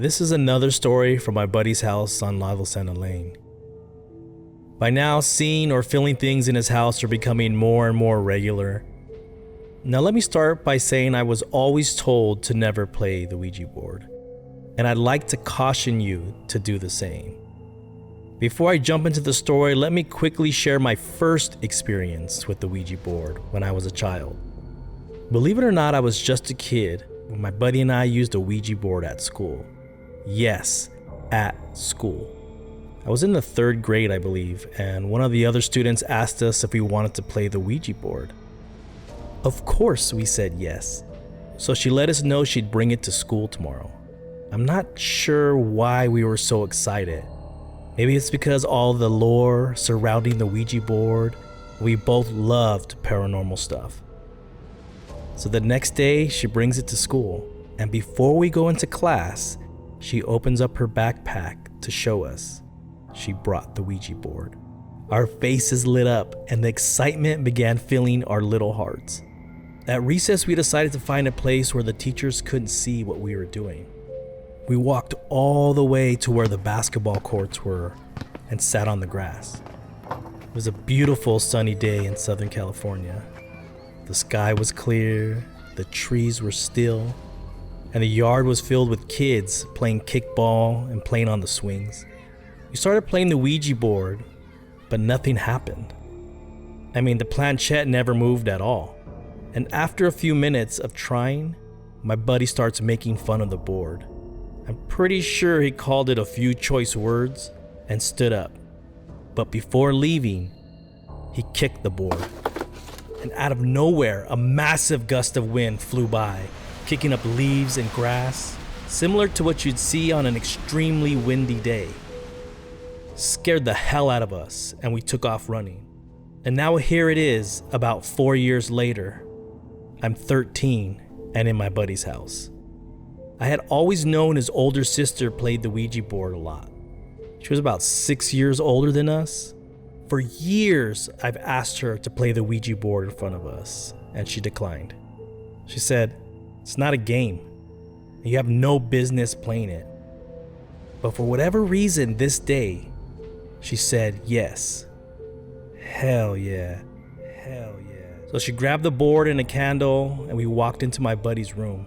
This is another story from my buddy's house on La Vicena Lane. By now, seeing or feeling things in his house are becoming more and more regular. Now let me start by saying I was always told to never play the Ouija board, and I'd like to caution you to do the same. Before I jump into the story, let me quickly share my first experience with the Ouija board when I was a child. Believe it or not, I was just a kid when my buddy and I used a Ouija board at school. Yes, at school. I was in the 3rd grade, I believe, and one of the other students asked us if we wanted to play the Ouija board. Of course, we said yes. So she let us know she'd bring it to school tomorrow. I'm not sure why we were so excited. Maybe it's because all the lore surrounding the Ouija board. We both loved paranormal stuff. So the next day, she brings it to school, and before we go into class, she opens up her backpack to show us. She brought the Ouija board. Our faces lit up, and the excitement began filling our little hearts. At recess, we decided to find a place where the teachers couldn't see what we were doing. We walked all the way to where the basketball courts were and sat on the grass. It was a beautiful sunny day in Southern California. The sky was clear, the trees were still, and the yard was filled with kids playing kickball and playing on the swings. We started playing the Ouija board, but nothing happened. I mean, the planchette never moved at all. And after a few minutes of trying, my buddy starts making fun of the board. I'm pretty sure he called it a few choice words and stood up. But before leaving, he kicked the board. And out of nowhere, a massive gust of wind flew by, kicking up leaves and grass, similar to what you'd see on an extremely windy day. Scared the hell out of us, and we took off running. And now here it is, about 4 years later. I'm 13 and in my buddy's house. I had always known his older sister played the Ouija board a lot. She was about 6 years older than us. For years, I've asked her to play the Ouija board in front of us, and she declined. She said, "It's not a game. You have no business playing it." But for whatever reason this day, she said yes. Hell yeah. Hell yeah. So she grabbed the board and a candle, and we walked into my buddy's room.